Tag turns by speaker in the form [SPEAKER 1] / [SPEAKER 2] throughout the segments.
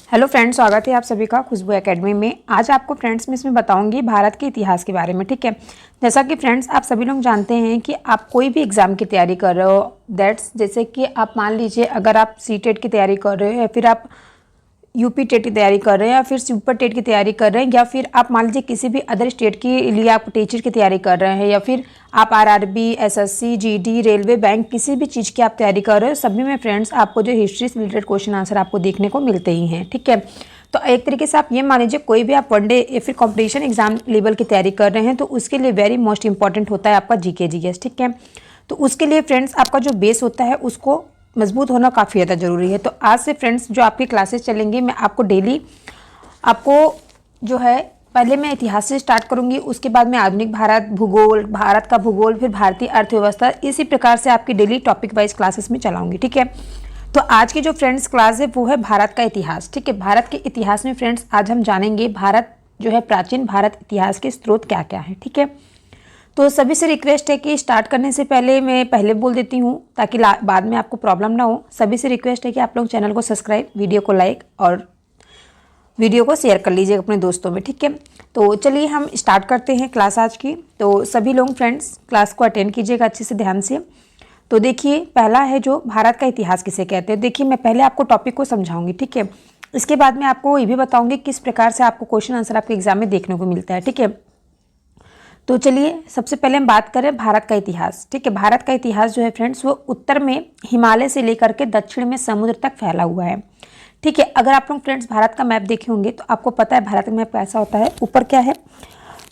[SPEAKER 1] Hello friends, स्वागत है आप सभी का खुशबू एकेडमी में। आज आपको फ्रेंड्स मैं इसमें बताऊंगी भारत के इतिहास के बारे में। ठीक है, जैसा कि फ्रेंड्स आप सभी लोग जानते हैं कि आप कोई भी एग्ज़ाम की तैयारी कर रहे हो, दैट्स जैसे कि आप मान लीजिए अगर आप सीटेट की तैयारी कर रहे हो या फिर आप यूपी टेट की तैयारी कर रहे हैं या फिर सुपर टेट की तैयारी कर रहे हैं या फिर आप मान लीजिए किसी भी अदर स्टेट के लिए आप टीचर की तैयारी कर रहे हैं या फिर आप RRB, SSC, GD, railway, bank किसी भी चीज़ की आप तैयारी कर रहे हो, सभी में फ्रेंड्स आपको जो हिस्ट्री से रिलेटेड क्वेश्चन आंसर आपको देखने को मिलते ही हैं। ठीक है, तो एक तरीके से आप ये मान लीजिए कोई भी आप वनडे या फिर कॉम्पिटिशन एग्जाम लेवल की तैयारी कर रहे हैं तो उसके लिए वेरी मोस्ट इंपॉर्टेंट होता है आपका जीके जीएस। ठीक है, तो उसके लिए फ्रेंड्स आपका जो बेस होता है उसको मजबूत होना काफ़ी ज़्यादा ज़रूरी है। तो आज से फ्रेंड्स जो आपकी क्लासेस चलेंगी, मैं आपको डेली आपको जो है पहले मैं इतिहास से स्टार्ट करूंगी, उसके बाद मैं आधुनिक भारत, भूगोल, भारत का भूगोल, फिर भारतीय अर्थव्यवस्था, इसी प्रकार से आपकी डेली टॉपिक वाइज क्लासेस में चलाऊंगी। ठीक है, तो आज की जो फ्रेंड्स क्लास है वो है भारत का इतिहास। ठीक है, भारत के इतिहास में फ्रेंड्स आज हम जानेंगे भारत जो है प्राचीन भारत इतिहास के स्रोत क्या क्या है। ठीक है, तो सभी से रिक्वेस्ट है कि स्टार्ट करने से पहले मैं पहले बोल देती हूँ ताकि बाद में आपको प्रॉब्लम ना हो। सभी से रिक्वेस्ट है कि आप लोग चैनल को सब्सक्राइब, वीडियो को लाइक और वीडियो को शेयर कर लीजिएगा अपने दोस्तों में। ठीक है, तो चलिए हम स्टार्ट करते हैं क्लास आज की। तो सभी लोग फ्रेंड्स क्लास को अटेंड कीजिएगा अच्छे से, ध्यान से। तो देखिए पहला है जो भारत का इतिहास किसे कहते हैं। देखिए मैं पहले आपको टॉपिक को समझाऊंगी। ठीक है, इसके बाद में आपको ये भी बताऊंगी किस प्रकार से आपको क्वेश्चन आंसर आपके एग्जाम में देखने को मिलता है। ठीक है, तो चलिए सबसे पहले हम बात करें भारत का इतिहास। ठीक है, भारत का इतिहास जो है फ्रेंड्स वो उत्तर में हिमालय से लेकर के दक्षिण में समुद्र तक फैला हुआ है। ठीक है, अगर आप लोग फ्रेंड्स भारत का मैप देखे होंगे तो आपको पता है भारत का मैप कैसा होता है। ऊपर क्या है,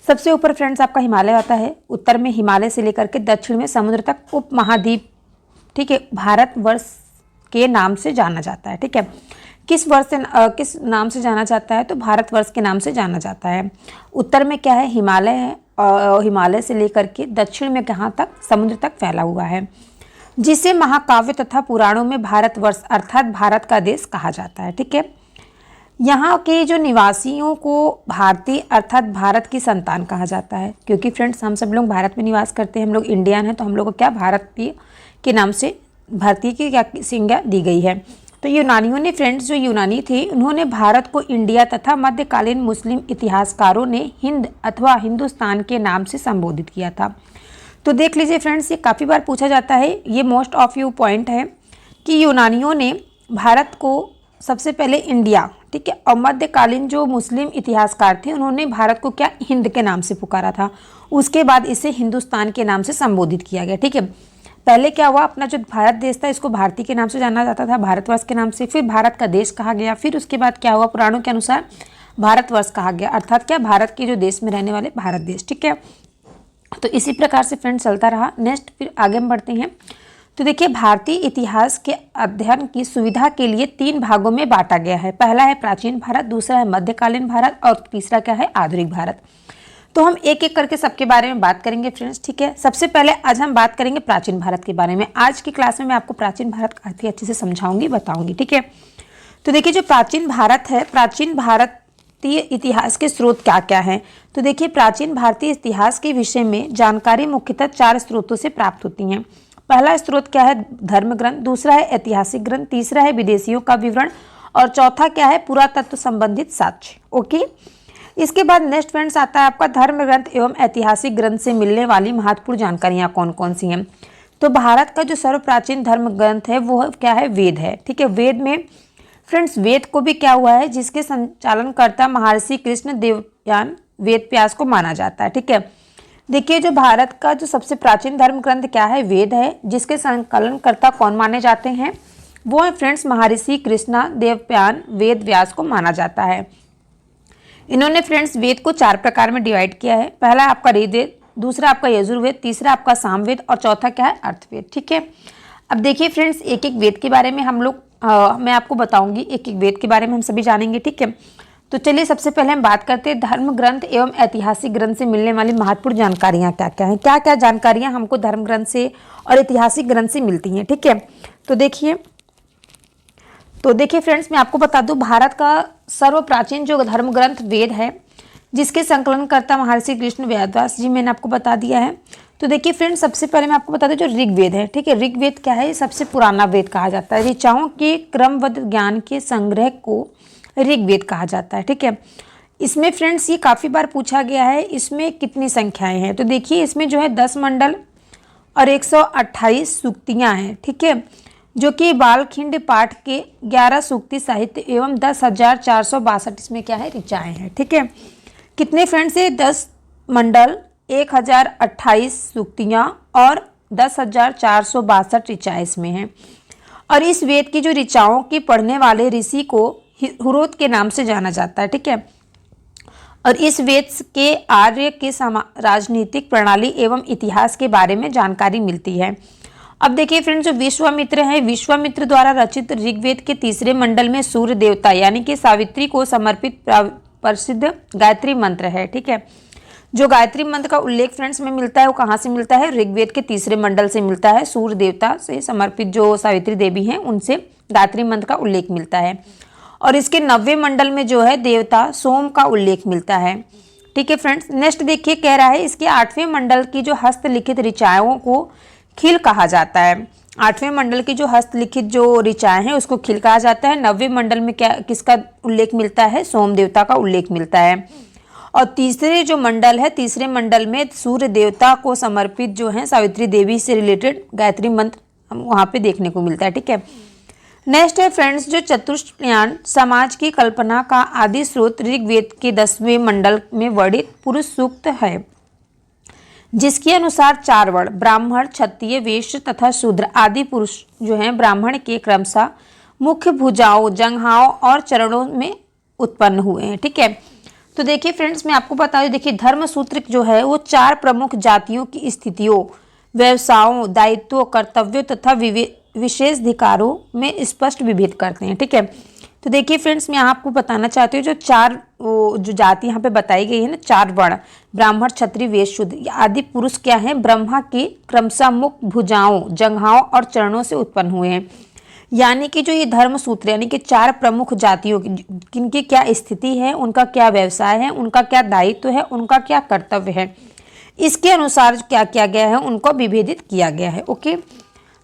[SPEAKER 1] सबसे ऊपर फ्रेंड्स आपका हिमालय आता है, उत्तर में हिमालय से लेकर के दक्षिण में समुद्र तक उप महाद्वीप, ठीक है, भारतवर्ष के नाम से जाना जाता है। ठीक है, किस वर्ष से किस नाम से जाना जाता है, तो भारतवर्ष के नाम से जाना जाता है। उत्तर में क्या है, हिमालय है, और हिमालय से लेकर के दक्षिण में कहाँ तक, समुद्र तक फैला हुआ है, जिसे महाकाव्य तथा पुराणों में भारतवर्ष अर्थात भारत का देश कहा जाता है। ठीक है, यहाँ के जो निवासियों को भारतीय अर्थात भारत की संतान कहा जाता है, क्योंकि फ्रेंड्स हम सब लोग भारत में निवास करते हैं, हम लोग इंडियन हैं, तो हम लोग को क्या भारतीय के नाम से भारतीय की क्या संज्ञा दी गई है। तो यूनानियों ने फ्रेंड्स, जो यूनानी थे, उन्होंने भारत को इंडिया तथा मध्यकालीन मुस्लिम इतिहासकारों ने हिंद अथवा हिंदुस्तान के नाम से संबोधित किया था। तो देख लीजिए फ्रेंड्स, ये काफ़ी बार पूछा जाता है, ये मोस्ट ऑफ यू पॉइंट है कि यूनानियों ने भारत को सबसे पहले इंडिया, ठीक है, और मध्यकालीन जो मुस्लिम इतिहासकार थे उन्होंने भारत को क्या हिंद के नाम से पुकारा था, उसके बाद इसे हिंदुस्तान के नाम से संबोधित किया गया। ठीक है, पहले क्या हुआ, अपना जो भारत देश था इसको भारतीय के नाम से जाना जाता था, भारतवर्ष के नाम से, फिर भारत का देश कहा गया, फिर उसके बाद क्या हुआ, पुराणों के अनुसार भारतवर्ष कहा गया, अर्थात क्या, भारत के जो देश में रहने वाले भारत देश। ठीक है, तो इसी प्रकार से फ्रेंड चलता रहा। नेक्स्ट फिर आगे हम बढ़ते हैं। तो देखिए भारतीय इतिहास के अध्ययन की सुविधा के लिए 3 भागों में बांटा गया है। पहला है प्राचीन भारत, दूसरा है मध्यकालीन भारत और तीसरा क्या है, आधुनिक भारत। तो हम एक एक करके सबके बारे में बात करेंगे फ्रेंड्स। ठीक है, सबसे पहले आज हम बात करेंगे प्राचीन भारत के बारे में। आज की क्लास में मैं आपको प्राचीन भारत काफी अच्छे से समझाऊंगी, बताऊंगी। ठीक है, तो देखिए जो प्राचीन भारत है, प्राचीन भारतीय इतिहास के स्रोत क्या क्या हैं। तो देखिए प्राचीन भारतीय इतिहास के विषय में जानकारी मुख्यतः 4 स्रोतों से प्राप्त होती हैं। पहला स्रोत क्या है, धर्म ग्रंथ, दूसरा है ऐतिहासिक ग्रंथ, तीसरा है विदेशियों का विवरण और चौथा क्या है, पुरातत्व संबंधित साक्ष्य। ओके, इसके बाद नेक्स्ट फ्रेंड्स आता है आपका धर्म ग्रंथ एवं ऐतिहासिक ग्रंथ से मिलने वाली महत्वपूर्ण जानकारियां कौन कौन सी हैं। तो भारत का जो सर्व प्राचीन धर्म ग्रंथ है वो क्या है, वेद है। ठीक है, वेद में फ्रेंड्स वेद को भी क्या हुआ है, जिसके संचालनकर्ता महर्षि कृष्ण देवयान वेद व्यास को माना जाता है। ठीक है, देखिए जो भारत का जो सबसे प्राचीन धर्म ग्रंथ क्या है, वेद है, जिसके संकलनकर्ता कौन माने जाते हैं, वो है फ्रेंड्स महर्षि कृष्णा देवयान वेद व्यास को माना जाता है। इन्होंने फ्रेंड्स वेद को 4 प्रकार में डिवाइड किया है। पहला आपका ऋग्वेद, दूसरा आपका यजुर्वेद, तीसरा आपका सामवेद और चौथा क्या है, अर्थवेद। ठीक है, अब देखिए फ्रेंड्स एक एक वेद के बारे में हम लोग मैं आपको बताऊंगी, एक एक वेद के बारे में हम सभी जानेंगे। ठीक है, तो चलिए सबसे पहले हम बात करते हैं धर्म ग्रंथ एवं ऐतिहासिक ग्रंथ से मिलने वाली महत्वपूर्ण जानकारियां क्या क्या हैं, क्या क्या जानकारियां हमको धर्म ग्रंथ से और ऐतिहासिक ग्रंथ से मिलती हैं। ठीक है, तो देखिए फ्रेंड्स मैं आपको बता दूं, भारत का सर्व प्राचीन जो धर्म ग्रंथ वेद है, जिसके संकलनकर्ता महर्षि कृष्ण वेदव्यास जी, मैंने आपको बता दिया है। तो देखिए फ्रेंड्स सबसे पहले मैं आपको बता दूं जो ऋग्वेद है। ठीक है, ऋग्वेद क्या है, सबसे पुराना वेद कहा जाता है। ऋचाओं के क्रमबद्ध ज्ञान के संग्रह को ऋग्वेद कहा जाता है। ठीक है, इसमें फ्रेंड्स ये काफ़ी बार पूछा गया है, इसमें कितनी संख्याएं हैं। तो देखिए इसमें जो है 10 मंडल और 128 सूक्तियाँ हैं। ठीक है, जो कि बालखिंड पाठ के 11 सूक्ति साहित्य एवं 10,462 इसमें क्या है, ऋचाएँ हैं। ठीक है, कितने फ्रेंड्स है, 10 मंडल, 1028 सूक्तियाँ और 10,462 ऋचाएँ इसमें हैं। और इस वेद की जो ऋचाओं की पढ़ने वाले ऋषि को हुरोत के नाम से जाना जाता है। ठीक है, और इस वेद के आर्य के राजनीतिक प्रणाली एवं इतिहास के बारे में जानकारी मिलती है। अब देखिए फ्रेंड्स, जो विश्वामित्र है, विश्वामित्र द्वारा रचित ऋग्वेद के तीसरे मंडल में सूर्य देवता यानी कि सावित्री को समर्पित प्रसिद्ध गायत्री मंत्र है। ठीक है, जो गायत्री मंत्र का उल्लेख फ्रेंड्स में मिलता है वो कहाँ से मिलता है, ऋग्वेद के तीसरे मंडल से मिलता है। सूर्य देवता से समर्पित जो सावित्री देवी हैं उनसे गायत्री मंत्र का उल्लेख मिलता है। और इसके 90वें मंडल में जो है देवता सोम का उल्लेख मिलता है। ठीक है फ्रेंड्स, नेक्स्ट देखिए कह रहा है इसके 8वें मंडल की जो हस्तलिखित ऋचाओं को खिल कहा जाता है। 8वें मंडल की जो हस्तलिखित जो ऋचाएं हैं उसको खिल कहा जाता है। 90वें मंडल में क्या किसका उल्लेख मिलता है, सोम देवता का उल्लेख मिलता है। और तीसरे जो मंडल है, तीसरे मंडल में सूर्य देवता को समर्पित जो है सावित्री देवी से रिलेटेड गायत्री मंत्र वहाँ पे देखने को मिलता है। ठीक है, नेक्स्ट है फ्रेंड्स, जो चतुष्टयान समाज की कल्पना का आदि स्रोत ऋग्वेद के 10वें मंडल में वर्णित पुरुष सूक्त है, जिसके अनुसार 4 वर्ण ब्राह्मण, क्षत्रिय, वैश्य तथा शूद्र आदि पुरुष जो हैं ब्राह्मण के क्रमशः मुख्य भुजाओं, जंघाओं और चरणों में उत्पन्न हुए हैं। ठीक है, तो देखिए फ्रेंड्स मैं आपको बता दूं, देखिए धर्म सूत्र जो है वो 4 प्रमुख जातियों की स्थितियों, व्यवसायों, दायित्वों, कर्तव्यों तथा विशेष अधिकारों में स्पष्ट विभेद करते हैं। ठीक है, तो देखिए फ्रेंड्स मैं आपको बताना चाहती हूँ जो 4 जो जाति यहाँ पे बताई गई है ना, 4 वर्ण ब्राह्मण, क्षत्रिय, वैश्य, शूद्र आदि पुरुष क्या हैं, ब्रह्मा की क्रमशः मुख, भुजाओं, जंघाओं और चरणों से उत्पन्न हुए हैं। यानी कि जो ये धर्म सूत्र यानी कि 4 प्रमुख जातियों किनकी क्या स्थिति है, उनका क्या व्यवसाय है, उनका क्या दायित्व है, उनका क्या कर्तव्य है, इसके अनुसार क्या किया गया है, उनको विभेदित किया गया है। ओके,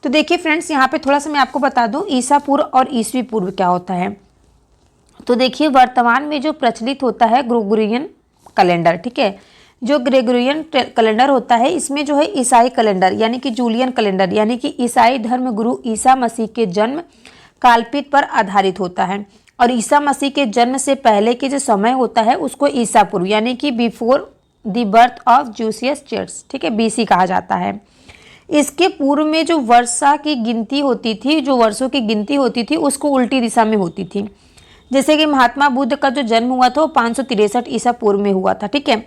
[SPEAKER 1] तो देखिए फ्रेंड्स यहाँ पे थोड़ा सा मैं आपको बता दूं ईसा पूर्व और ईसवी पूर्व क्या होता है। तो देखिए वर्तमान में जो प्रचलित होता है ग्रेगोरियन कैलेंडर। ठीक है, जो ग्रेगोरियन कैलेंडर होता है इसमें जो है ईसाई कैलेंडर यानी कि जूलियन कैलेंडर यानी कि ईसाई धर्म गुरु ईसा मसीह के जन्म कालपीठ पर आधारित होता है। और ईसा मसीह के जन्म से पहले के जो समय होता है उसको ईसा पूर्व यानी कि before the birth of Jesus Christ, ठीक है, बीसी कहा जाता है। इसके पूर्व में जो वर्षा की गिनती होती थी, जो वर्षों की गिनती होती थी उसको उल्टी दिशा में होती थी। जैसे कि महात्मा बुद्ध का जो जन्म हुआ था वो 563 ईसा पूर्व में हुआ था। ठीक है,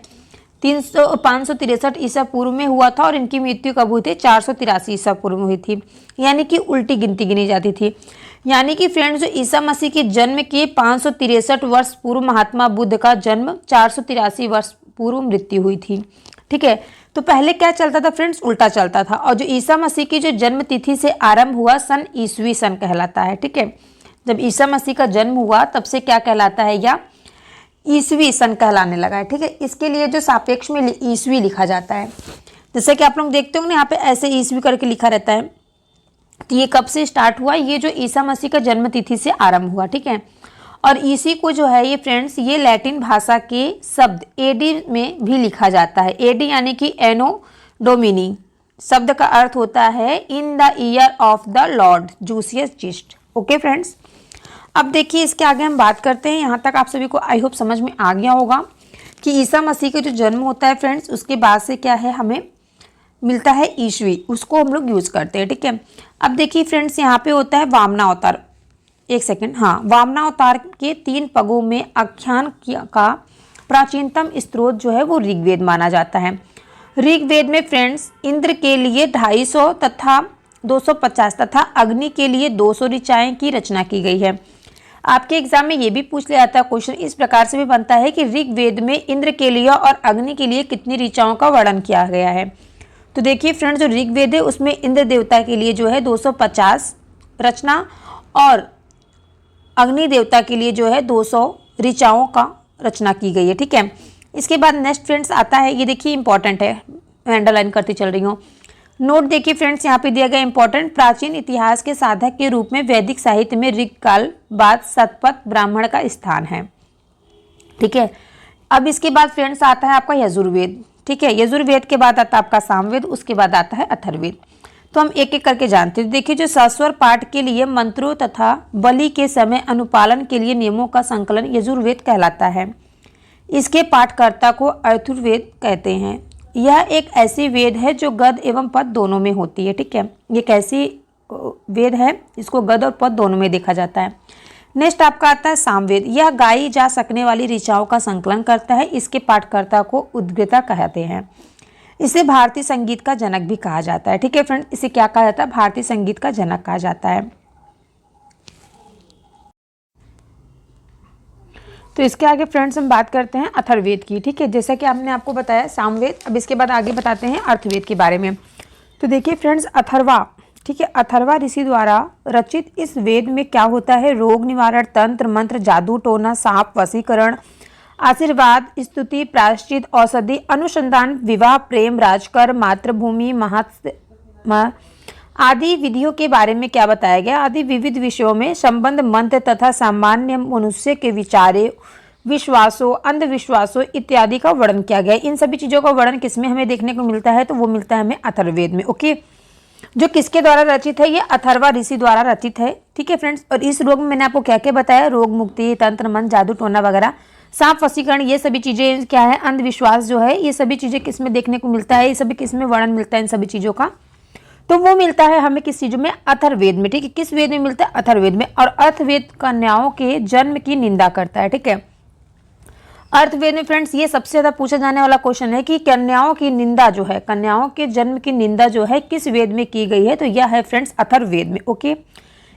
[SPEAKER 1] 563 ईसा पूर्व में हुआ था और इनकी मृत्यु कब हुई थी, 483 ईसा पूर्व में हुई थी, यानी कि उल्टी गिनती गिनी जाती थी। यानी कि फ्रेंड्स जो ईसा मसीह के जन्म के 563 वर्ष पूर्व महात्मा बुद्ध का जन्म, 483 वर्ष पूर्व मृत्यु हुई थी। ठीक है, तो पहले क्या चलता था फ्रेंड्स, उल्टा चलता था। और जो ईसा मसीह की जो जन्म तिथि से आरंभ हुआ सन ईसवी सन कहलाता है। ठीक है, जब ईसा मसीह का जन्म हुआ तब से क्या कहलाता है, या ईसवी सन कहलाने लगा है। ठीक है, इसके लिए जो सापेक्ष में ईसवी लिखा जाता है, जैसे कि आप लोग देखते हो ना यहाँ पे ऐसे ईसवी करके लिखा रहता है। तो ये कब से स्टार्ट हुआ, ये जो ईसा मसीह का जन्म तिथि से आरंभ हुआ। ठीक है, और इसी को जो है ये फ्रेंड्स ये लैटिन भाषा के शब्द एडी में भी लिखा जाता है। एडी यानी कि एनो डोमिनी शब्द का अर्थ होता है in the year of the lord Jesus Christ. Okay friends, अब देखिए इसके आगे हम बात करते हैं। यहाँ तक आप सभी को आई होप समझ में आ गया होगा कि ईसा मसीह का जो जन्म होता है फ्रेंड्स उसके बाद से क्या है हमें मिलता है ईसवी, उसको हम लोग यूज़ करते हैं। ठीक है, अब देखिए फ्रेंड्स यहाँ पे होता है वामनावतार। एक सेकेंड, हाँ, वामनावतार के 3 पगों में आख्यान का प्राचीनतम स्रोत जो है वो ऋग्वेद माना जाता है। ऋग्वेद में फ्रेंड्स इंद्र के लिए 250 तथा 250 तथा अग्नि के लिए 200 ऋचाएँ की रचना की गई है। आपके एग्जाम में ये भी पूछ लिया जाता है, क्वेश्चन इस प्रकार से भी बनता है कि ऋग्वेद में इंद्र के लिए और अग्नि के लिए कितनी ऋचाओं का वर्णन किया गया है। तो देखिए फ्रेंड्स जो ऋग्वेद है उसमें इंद्र देवता के लिए जो है 250 रचना और अग्नि देवता के लिए जो है 200 ऋचाओं का रचना की गई है। ठीक है, इसके बाद नेक्स्ट फ्रेंड्स आता है, ये देखिए इंपॉर्टेंट है, मैं अंडरलाइन करती चल रही हूँ। नोट देखिए फ्रेंड्स, यहाँ पे दिया गया इंपॉर्टेंट, प्राचीन इतिहास के साधक के रूप में वैदिक साहित्य में ऋग काल बाद शतपथ ब्राह्मण का स्थान है। ठीक है, अब इसके बाद फ्रेंड्स आता है आपका यजुर्वेद। ठीक है, यजुर्वेद के बाद आता है आपका सामवेद, उसके बाद आता है अथर्ववेद। तो हम एक एक करके जानते हैं। देखिए, जो सस्वर पाठ के लिए मंत्रों तथा बलि के समय अनुपालन के लिए नियमों का संकलन यजुर्वेद कहलाता है। इसके पाठकर्ता को अथर्ववेद कहते हैं। यह एक ऐसी वेद है जो गद एवं पद दोनों में होती है। ठीक है, ये कैसी वेद है, इसको गद और पद दोनों में देखा जाता है। नेक्स्ट आपका आता है सामवेद। यह गाई जा सकने वाली ऋचाओं का संकलन करता है। इसके पाठकर्ता को उद्गता कहते हैं। इसे भारतीय संगीत का जनक भी कहा जाता है। ठीक है फ्रेंड, इसे क्या कहा जाता है, भारतीय संगीत का जनक कहा जाता है। तो इसके आगे फ्रेंड्स हम बात करते हैं अथर्ववेद की। ठीक है, जैसा कि हमने आपको बताया सामवेद, अब इसके बाद आगे बताते हैं अर्थवेद के बारे में। तो देखिए फ्रेंड्स, अथर्वा, ठीक है, अथर्वा ऋषि द्वारा रचित इस वेद में क्या होता है, रोग निवारण, तंत्र मंत्र, जादू टोना, सांप वशीकरण, आशीर्वाद, स्तुति, प्रायश्चित, औषधि, अनुसंधान, विवाह, प्रेम, राजकर, मातृभूमि, आदि विधियों के बारे में क्या बताया गया। आदि विविध विषयों में संबंध, मंत्र तथा सामान्य मनुष्य के विचारे, विश्वासों, अंधविश्वासों इत्यादि का वर्णन किया गया। इन सभी चीज़ों का वर्णन किसमें हमें देखने को मिलता है, तो वो मिलता है हमें अथर्ववेद में। ओके, जो किसके द्वारा रचित है, ये अथर्वा ऋषि द्वारा रचित है। ठीक है फ्रेंड्स, और इस रोग में मैंने आपको क्या क्या बताया, रोग मुक्ति, तंत्र मंत्र, जादू टोना वगैरह, सांप वशीकरण, ये सभी चीज़ें क्या है, अंधविश्वास जो है, ये सभी चीज़ें किस में देखने को मिलता है, ये सभी किस में वर्णन मिलता है इन सभी चीज़ों का, तो वो मिलता है हमें किस चीज़ में, अथर्ववेद में। ठीक है, किस वेद में मिलता है, अथर्ववेद में। और अर्थवेद कन्याओं के जन्म की निंदा करता है। ठीक है, अर्थवेद में फ्रेंड्स ये सबसे ज़्यादा पूछा जाने वाला क्वेश्चन है कि कन्याओं की निंदा जो है, कन्याओं के जन्म की निंदा जो है किस वेद में की गई है, तो यह है फ्रेंड्स अथर्ववेद में। ओके,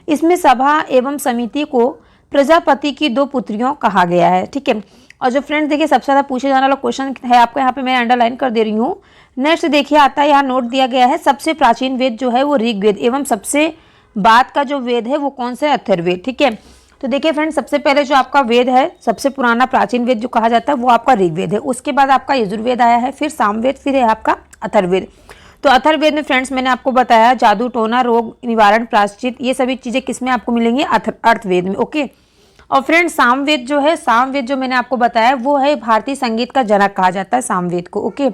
[SPEAKER 1] इसमें सभा एवं समिति को प्रजापति की 2 पुत्रियों कहा गया है। ठीक है, और जो फ्रेंड्स देखिए सबसे ज़्यादा पूछे जाने वाला क्वेश्चन है आपका, यहाँ पे मैं अंडरलाइन कर दे रही हूँ। नेक्स्ट देखिए आता है, यहाँ नोट दिया गया है, सबसे प्राचीन वेद जो है वो ऋग्वेद एवं सबसे बाद का जो वेद है वो कौन सा है, अथर्ववेद। ठीक है, तो देखिए फ्रेंड्स, सबसे पहले जो आपका वेद है, सबसे पुराना प्राचीन वेद जो कहा जाता है वो आपका ऋग्वेद है। उसके बाद आपका यजुर्वेद आया है, फिर सामवेद, फिर है आपका अथर्ववेद। तो अथर्ववेद में फ्रेंड्स मैंने आपको बताया जादू टोना, रोग निवारण, प्रायश्चित, ये सभी चीज़ें किसमें आपको मिलेंगी, अर्थवेद में। ओके, और फ्रेंड्स सामवेद जो है, सामवेद जो मैंने आपको बताया वो है भारतीय संगीत का जनक कहा जाता है सामवेद को। ओके,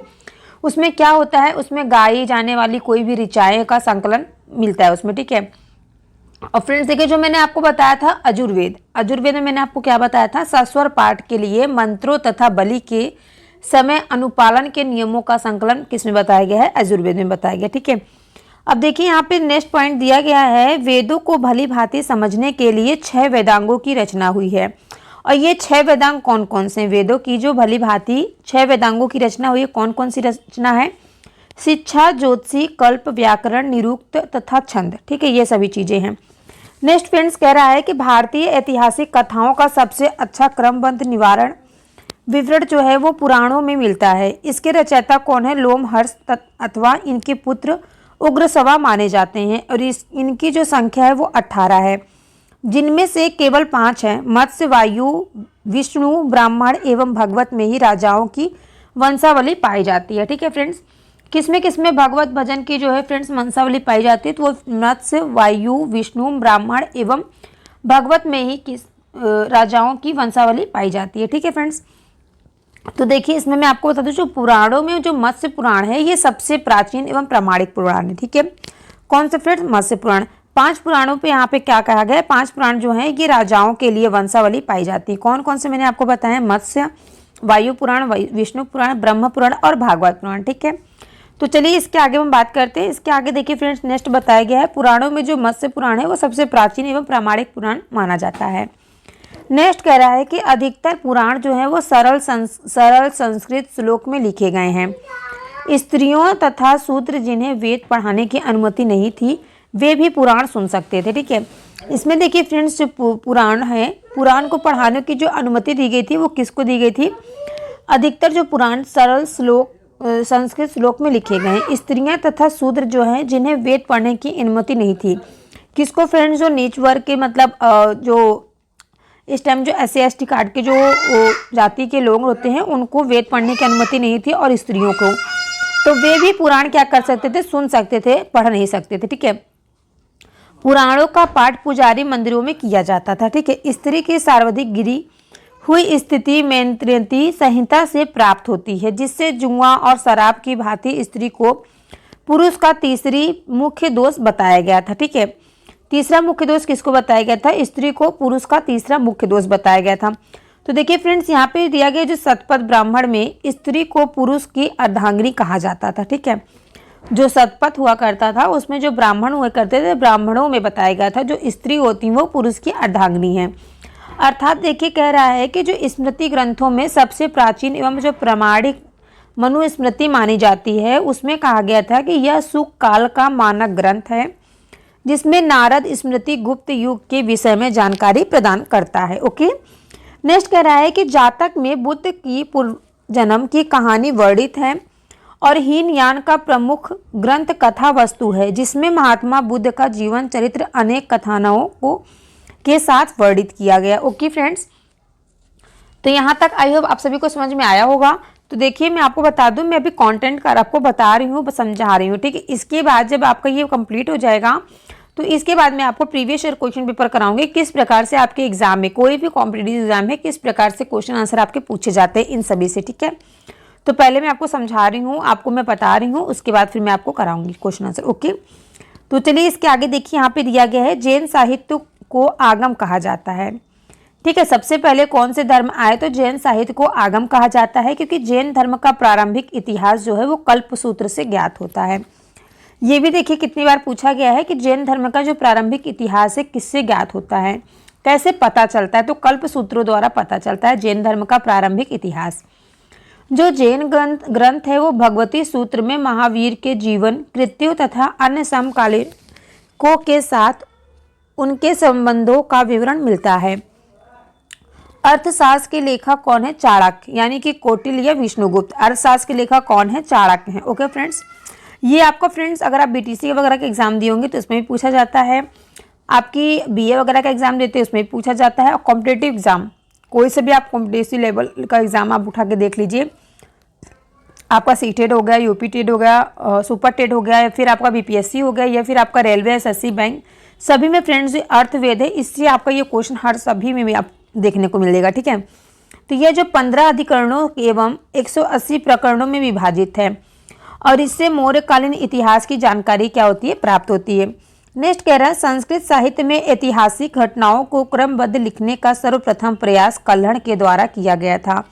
[SPEAKER 1] उसमें क्या होता है, उसमें गाई जाने वाली कोई भी ऋचाएँ का संकलन मिलता है उसमें। ठीक है, और फ्रेंड्स देखिए जो मैंने आपको बताया था अजुर्वेद, अजुर्वेद में मैंने आपको क्या बताया था, सस्वर पाठ के लिए मंत्रों तथा बलि के समय अनुपालन के नियमों का संकलन किसमें बताया गया है, अजुर्वेद में बताया गया। ठीक है, अब देखिए यहाँ पे नेक्स्ट पॉइंट दिया गया है, वेदों को भली भांति समझने के लिए 6 वेदांगों की रचना हुई है। और ये 6 वेदांग कौन कौन से, वेदों की जो भली भांति 6 वेदांगों की रचना हुई है, कौन कौन सी रचना है, शिक्षा, ज्योतिषी, कल्प, व्याकरण, निरुक्त तथा छंद। ठीक है, ये सभी चीजें हैं। नेक्स्ट फ्रेंड्स कह रहा है कि भारतीय ऐतिहासिक कथाओं का सबसे अच्छा क्रमबद्ध निवारण विवरण जो है वो पुराणों में मिलता है। इसके रचयिता कौन है, लोमहर्ष अथवा इनके पुत्र उग्रसवा माने जाते हैं। और इनकी जो संख्या है वो 18 है, जिनमें से केवल 5 हैं। मत्स्य, वायु, विष्णु, ब्राह्मण एवं भगवत में ही राजाओं की वंशावली पाई जाती है। ठीक है फ्रेंड्स, किसमें भगवत भजन की जो है फ्रेंड्स वंशावली पाई जाती है, तो वो मत्स्य, वायु, विष्णु, ब्राह्मण एवं भगवत में ही किस राजाओं की वंशावली पाई जाती है। ठीक है फ्रेंड्स, तो देखिए इसमें मैं आपको बता दूं, जो पुराणों में जो मत्स्य पुराण है ये सबसे प्राचीन एवं प्रामाणिक पुराण है। ठीक है, कौन से फ्रेंड्स, मत्स्य पुराण। 5 पुराणों पे यहाँ पे क्या कहा गया है, 5 पुराण जो हैं ये राजाओं के लिए वंशावली पाई जाती है। कौन कौन से मैंने आपको बताया, मत्स्य, वायु पुराण, विष्णु पुराण, ब्रह्म पुराण और भागवत पुराण। ठीक है, तो चलिए इसके आगे हम बात करते हैं। इसके आगे देखिए फ्रेंड्स नेक्स्ट बताया गया है, पुराणों में जो मत्स्य पुराण है वो सबसे प्राचीन एवं प्रामाणिक पुराण माना जाता है। नेक्स्ट कह रहा है कि अधिकतर पुराण जो है वो सरल संस्कृत श्लोक में लिखे गए हैं। स्त्रियों तथा शूद्र जिन्हें वेद पढ़ाने की अनुमति नहीं थी वे भी पुराण सुन सकते थे। ठीक है, इसमें देखिए फ्रेंड्स जो पुराण है, पुराण को पढ़ाने की जो अनुमति दी गई थी वो किसको दी गई थी, अधिकतर जो पुराण सरल संस्कृत श्लोक में लिखे गए हैं। स्त्रियां तथा शूद्र जो हैं जिन्हें वेद पढ़ने की अनुमति नहीं थी, किसको फ्रेंड्स, जो नीच वर्ग के मतलब जो इस टाइम जो SC/ST कार्ड के जो जाति के लोग होते हैं उनको वेद पढ़ने की अनुमति नहीं थी, और स्त्रियों को तो वे भी पुराण क्या कर सकते थे, सुन सकते थे, पढ़ नहीं सकते थे। ठीक है, पुराणों का पाठ पुजारी मंदिरों में किया जाता था। ठीक है, स्त्री की सर्वाधिक गिरी हुई स्थिति मैत्रेयी संहिता से प्राप्त होती है, जिससे जुआ और शराब की भांति स्त्री को पुरुष का तीसरी मुख्य दोष बताया गया था। ठीक है, तीसरा मुख्य दोष किसको बताया गया था, स्त्री को पुरुष का तीसरा मुख्य दोष बताया गया था। तो देखिए फ्रेंड्स, यहाँ पे दिया गया जो शतपथ ब्राह्मण में स्त्री को पुरुष की अर्धांगिनी कहा जाता था। ठीक है, जो शतपथ हुआ करता था उसमें जो ब्राह्मण हुआ करते थे, ब्राह्मणों में बताया गया था जो स्त्री होती वो पुरुष की अर्धांगिनी है। अर्थात देखिए कह रहा है कि जो स्मृति ग्रंथों में सबसे प्राचीन एवं जो प्रामाणिक मनुस्मृति मानी जाती है, उसमें कहा गया था कि यह सुख काल का मानक ग्रंथ है, जिसमें नारद स्मृति गुप्त युग के विषय में जानकारी प्रदान करता है। ओके, नेक्स्ट कह रहा है कि जातक में बुद्ध की पूर्व जन्म की कहानी वर्णित है और हीनयान का प्रमुख ग्रंथ कथा वस्तु है, जिसमें महात्मा बुद्ध का जीवन चरित्र अनेक कथानकों को के साथ वर्णित किया गया। ओके फ्रेंड्स, तो यहाँ तक आई होप आप सभी को समझ में आया होगा। तो देखिए मैं आपको बता दूं, मैं अभी कंटेंट कर आपको बता रही हूँ, समझा रही हूँ। ठीक है, इसके बाद जब आपका ये कंप्लीट हो जाएगा तो इसके बाद मैं आपको प्रीवियस ईयर क्वेश्चन पेपर कराऊंगी, किस प्रकार से आपके एग्जाम में, कोई भी कॉम्पिटिटिव एग्जाम है, किस प्रकार से क्वेश्चन आंसर आपके पूछे जाते हैं इन सभी से। ठीक है, तो पहले मैं आपको समझा रही हूँ, आपको मैं बता रही हूँ, उसके बाद फिर मैं आपको कराऊंगी क्वेश्चन आंसर। ओके, तो चलिए इसके आगे देखिए, यहाँ पे दिया गया है जैन साहित्य को आगम कहा जाता है। ठीक है, सबसे पहले कौन से धर्म आए, तो जैन साहित्य को आगम कहा जाता है, क्योंकि जैन धर्म का प्रारंभिक इतिहास जो है वो कल्पसूत्र से ज्ञात होता है। ये भी देखिए कितनी बार पूछा गया है कि जैन धर्म का जो प्रारंभिक इतिहास है किससे ज्ञात होता है, कैसे पता चलता है, तो कल्पसूत्रों द्वारा पता चलता है जैन धर्म का प्रारंभिक इतिहास। जो जैन ग्रंथ है वो भगवती सूत्र में महावीर के जीवन कृत्यों तथा अन्य समकालीनों के साथ उनके संबंधों का विवरण मिलता है। अर्थशास्त्र के लेखक कौन है, चाणक्य, यानी कि कौटिल्य या विष्णुगुप्त। अर्थशास्त्र के लेखक कौन है, चाणक्य हैं। ओके फ्रेंड्स, ये आपका फ्रेंड्स अगर आप बीटीसी वगैरह के एग्जाम दिए होंगे तो इसमें भी पूछा जाता है, आपकी बीए वगैरह का एग्जाम देते हैं उसमें भी पूछा जाता है, और कॉम्पिटेटिव एग्जाम कोई से भी आप कॉम्पिटेटिव लेवल का एग्जाम आप उठा के देख लीजिए, आपका सी टेट हो गया, यूपी टेट हो गया, सुपर टेट हो गया, या फिर आपका बीपीएससी हो गया, या फिर आपका रेलवे, एसएससी, बैंक, सभी में फ्रेंड्स अर्थवेद है, इससे आपका ये क्वेश्चन हर सभी में आप देखने को मिलेगा। ठीक है, तो यह जो 15 अधिकरणों एवं 180 प्रकरणों में विभाजित है, और इससे मौर्यकालीन इतिहास की जानकारी क्या होती है, प्राप्त होती है। नेक्स्ट कह रहा है संस्कृत साहित्य में ऐतिहासिक घटनाओं को क्रमबद्ध लिखने का सर्वप्रथम प्रयास कल्हड़ के द्वारा किया गया था।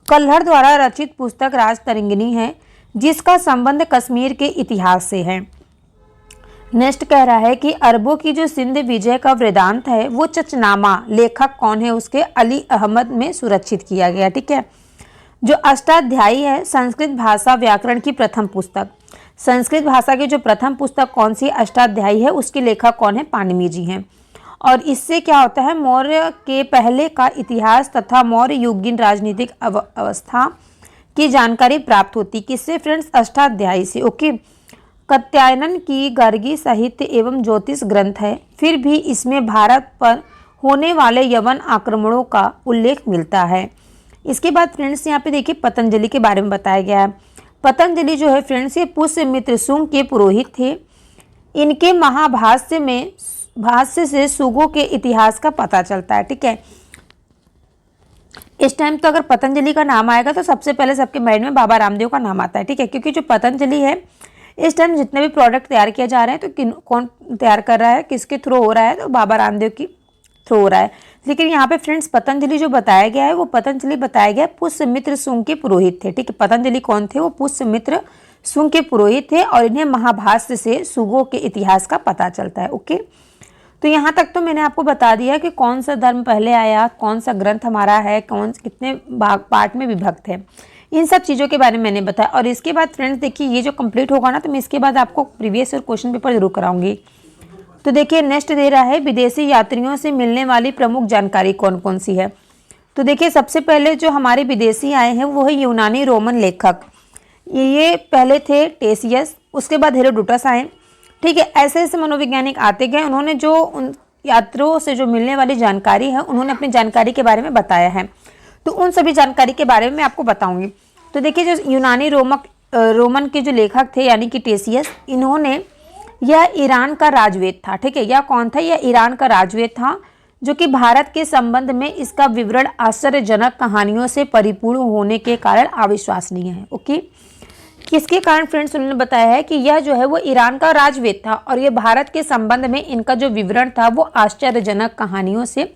[SPEAKER 1] कल्हड़ द्वारा रचित पुस्तक राजतरंगिणी है, जिसका संबंध कश्मीर के इतिहास से है। नेक्स्ट कह रहा है कि अरबों की जो सिंध विजय का वृतांत है वो चचनामा, लेखक कौन है उसके, अली अहमद में सुरक्षित किया गया। ठीक है, जो अष्टाध्यायी है संस्कृत भाषा व्याकरण की प्रथम पुस्तक, संस्कृत भाषा की जो प्रथम पुस्तक कौन सी अष्टाध्यायी है उसके लेखक कौन है, पाणिनि जी हैं। और इससे क्या होता है, मौर्य के पहले का इतिहास तथा मौर्य युगीन राजनीतिक अवस्था की जानकारी प्राप्त होती, किससे फ्रेंड्स, अष्टाध्यायी से। ओके, कात्यायन की गर्गी साहित्य एवं ज्योतिष ग्रंथ है, फिर भी इसमें भारत पर होने वाले यवन आक्रमणों का उल्लेख मिलता है। इसके बाद फ्रेंड्स यहाँ पे देखिए पतंजलि के बारे में बताया गया है। पतंजलि जो है फ्रेंड्स ये पुष्यमित्र शुंग के पुरोहित थे। इनके भाष्य से शुंगों के इतिहास का पता चलता है। ठीक है, इस टाइम तो अगर पतंजलि का नाम आएगा तो सबसे पहले सबके माइंड में बाबा रामदेव का नाम आता है। ठीक है, क्योंकि जो पतंजलि है इस टाइम जितने भी प्रोडक्ट तैयार किया जा रहे हैं तो कौन तैयार कर रहा है, किसके थ्रू हो रहा है, तो बाबा रामदेव की थ्रू हो रहा है। लेकिन यहाँ पे फ्रेंड्स पतंजलि जो बताया गया है वो पतंजलि बताया गया पुष्यमित्र शुंग के पुरोहित थे। ठीक है, पतंजलि कौन थे, वो पुष्यमित्र शुंग के पुरोहित थे, और इन्हें महाभाष्य से शुंगों के इतिहास का पता चलता है। ओके, तो यहाँ तक तो मैंने आपको बता दिया कि कौन सा धर्म पहले आया, कौन सा ग्रंथ हमारा है, कितने पार्ट में विभक्त है, इन सब चीज़ों के बारे में मैंने बताया। और इसके बाद फ्रेंड्स देखिए ये जो कंप्लीट होगा ना तो मैं इसके बाद आपको प्रीवियस ईयर क्वेश्चन पेपर जरूर कराऊंगी। तो देखिए नेक्स्ट दे रहा है विदेशी यात्रियों से मिलने वाली प्रमुख जानकारी कौन कौन सी है। तो देखिए सबसे पहले जो हमारे विदेशी आए हैं वो है यूनानी रोमन लेखक, ये पहले थे टेसियस, उसके बाद हेरोडोटस आए। ठीक है, ऐसे ऐसे मनोवैज्ञानिक आते गए, उन्होंने जो उन यात्रियों से जो मिलने वाली जानकारी है उन्होंने अपनी जानकारी के बारे में बताया है। तो उन सभी जानकारी के बारे में मैं आपको बताऊंगी। तो देखिए जो यूनानी रोमन के जो लेखक थे यानी कि टेसियस, इन्होंने यह ईरान का राजवेद था, ठीक है। यह कौन था? यह ईरान का राजवेद था, जो कि भारत के संबंध में इसका विवरण आश्चर्यजनक कहानियों से परिपूर्ण होने के कारण अविश्वसनीय है। ओके, किसके कारण फ्रेंड्स उन्होंने बताया है कि यह जो है वो ईरान का राजवेद था और ये भारत के संबंध में इनका जो विवरण था वो आश्चर्यजनक कहानियों से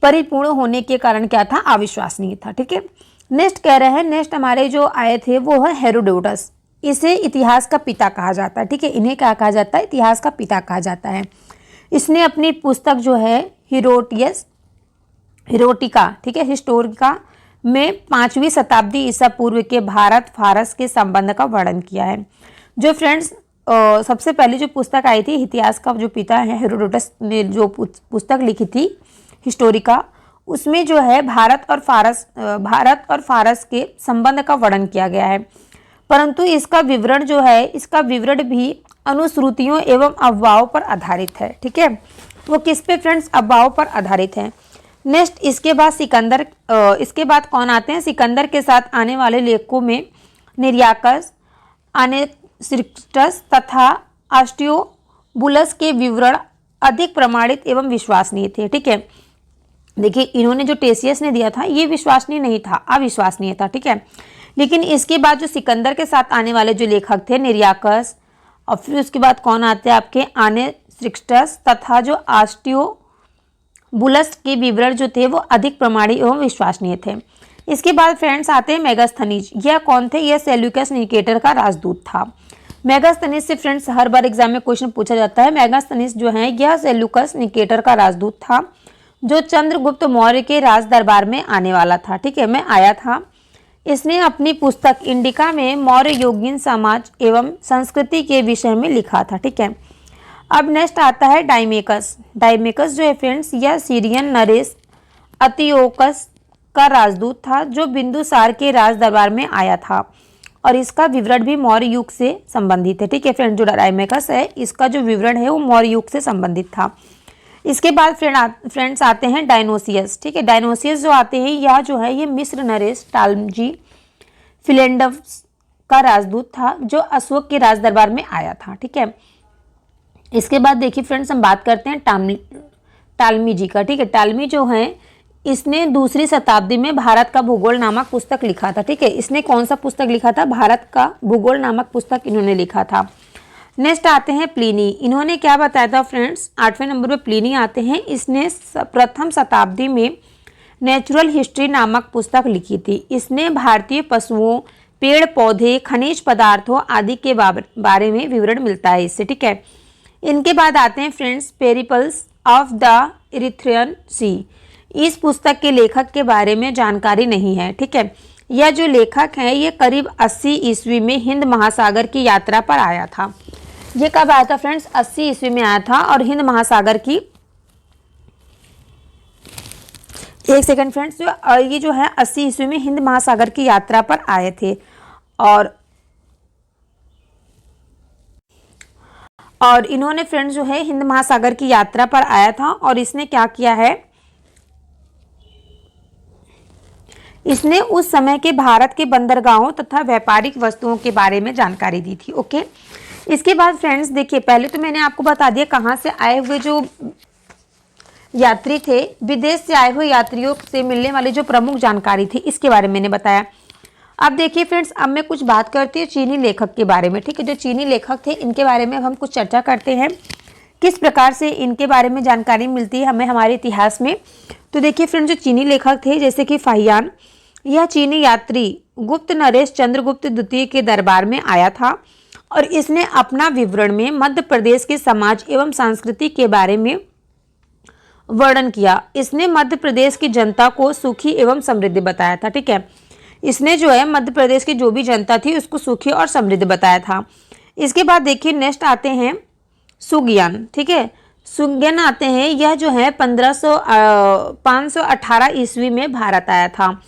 [SPEAKER 1] परिपूर्ण होने के कारण क्या था? अविश्वसनीय था, ठीक है। नेक्स्ट कह रहे हैं, नेक्स्ट हमारे जो आए थे वो है हेरोडोटस। इसे इतिहास का पिता कहा जाता है, ठीक है। इन्हें क्या कहा जाता है? इतिहास का पिता कहा जाता है। इसने अपनी पुस्तक जो है हिरोटिका, ठीक है, हिस्टोरिका में 5वीं शताब्दी ईसा पूर्व के भारत फारस के संबंध का वर्णन किया है। जो फ्रेंड्स सबसे पहले जो पुस्तक आई थी, इतिहास का जो पिता है हेरोडोटस ने जो पुस्तक लिखी थी हिस्टोरिका, उसमें जो है भारत और फारस के संबंध का वर्णन किया गया है। परंतु इसका विवरण जो है, इसका विवरण भी अनुश्रुतियों एवं अफवाहों पर आधारित है, ठीक है। वो किस पे फ्रेंड्स? अफवाहों पर आधारित है। नेक्स्ट इसके बाद कौन आते हैं? सिकंदर के साथ आने वाले लेखकों में निरियाकस, आनेसिक्टस तथा आस्ट्रियोबुलस के विवरण अधिक प्रमाणित एवं विश्वसनीय थे, ठीक है। देखिए, इन्होंने जो टेसियस ने दिया था ये विश्वसनीय नहीं था, अविश्वसनीय था, ठीक है। लेकिन इसके बाद जो सिकंदर के साथ आने वाले जो लेखक थे निरियाकस, और फिर उसके बाद कौन आते हैं आपके? आनेसिक्टस तथा जो आस्ट्रियोबुलस के विवरण जो थे वो अधिक प्रमाणित एवं विश्वसनीय थे। इसके बाद फ्रेंड्स आते हैं मेगास्थनीज। यह कौन थे? यह सेल्यूकस निकेटर का राजदूत था। मेगास्थनीज से फ्रेंड्स हर बार एग्जाम में क्वेश्चन पूछा जाता है। मेगास्थनीज जो है यह सेल्यूकस निकेटर का राजदूत था, जो चंद्रगुप्त मौर्य के राज दरबार में आने वाला था, ठीक है, मैं आया था। इसने अपनी पुस्तक इंडिका में मौर्य योगिन समाज एवं संस्कृति के विषय में लिखा था, ठीक है। अब नेक्स्ट आता है डाइमेकस। डाइमेकस जो है फ्रेंड्स यह सीरियन नरेश अतियोकस का राजदूत था, जो बिंदुसार के राज दरबार में आया था और इसका विवरण भी मौर्य युग से संबंधित है, ठीक है फ्रेंड। जो डाइमेकस है इसका जो विवरण है वो मौर्य युग से संबंधित था। इसके बाद फ्रेंड्स आते हैं डायनोसियस, ठीक है। डायनोसियस जो आते हैं यह जो है ये मिस्र नरेश टालमजी फिलेंडस का राजदूत था, जो अशोक के राज दरबार में आया था, ठीक है। इसके बाद देखिए फ्रेंड्स हम बात करते हैं टालमी जी का, ठीक है। टालमी जो है इसने 2री शताब्दी में भारत का भूगोल नामक पुस्तक लिखा था, ठीक है। इसने कौन सा पुस्तक लिखा था? भारत का भूगोल नामक पुस्तक इन्होंने लिखा था। नेक्स्ट आते हैं प्लिनी। इन्होंने क्या बताया था फ्रेंड्स? 8वें नंबर पे प्लिनी आते हैं। इसने प्रथम शताब्दी में नेचुरल हिस्ट्री नामक पुस्तक लिखी थी। इसने भारतीय पशुओं, पेड़ पौधे, खनिज पदार्थों आदि के बारे में विवरण मिलता है इससे, ठीक है। इनके बाद आते हैं friends Periplus of the Erythraean Sea. इस पुस्तक के लेखक के बारे में जानकारी नहीं है, ठीक है। यह जो लेखक है ये करीब 80 ईस्वी में हिंद महासागर की यात्रा पर आया था। ये कब आया था फ्रेंड्स? 80 ईस्वी में आया था और हिंद महासागर की, एक सेकंड फ्रेंड्स, ये जो है 80 ईस्वी में हिंद महासागर की यात्रा पर आए थे और इन्होंने फ्रेंड्स जो है हिंद महासागर की यात्रा पर आया था और इसने क्या किया है? इसने उस समय के भारत के बंदरगाहों तथा व्यापारिक वस्तुओं के बारे में जानकारी दी थी, ओके। इसके बाद फ्रेंड्स देखिए, पहले तो मैंने आपको बता दिया कहाँ से आए हुए जो यात्री थे, विदेश से आए हुए यात्रियों से मिलने वाली जो प्रमुख जानकारी थी इसके बारे में मैंने बताया। अब देखिए फ्रेंड्स, अब मैं कुछ बात करती हूँ चीनी लेखक के बारे में, ठीक है। जो चीनी लेखक थे इनके बारे में हम कुछ चर्चा करते हैं, किस प्रकार से इनके बारे में जानकारी मिलती है हमें हमारे इतिहास में। तो देखिए फ्रेंड्स, जो चीनी लेखक थे जैसे कि फाहियान, यह चीनी यात्री गुप्त नरेश चंद्रगुप्त द्वितीय के दरबार में आया था और इसने अपना विवरण में मध्य प्रदेश के समाज एवं संस्कृति के बारे में वर्णन किया। इसने मध्य प्रदेश की जनता को सुखी एवं समृद्ध बताया था, ठीक है। इसने जो है मध्य प्रदेश की जो भी जनता थी उसको सुखी और समृद्ध बताया था। इसके बाद देखिए नेक्स्ट आते हैं सुग्यान, ठीक है। सुग्यान आते हैं, यह जो है 518 ईस्वी में भारत आया था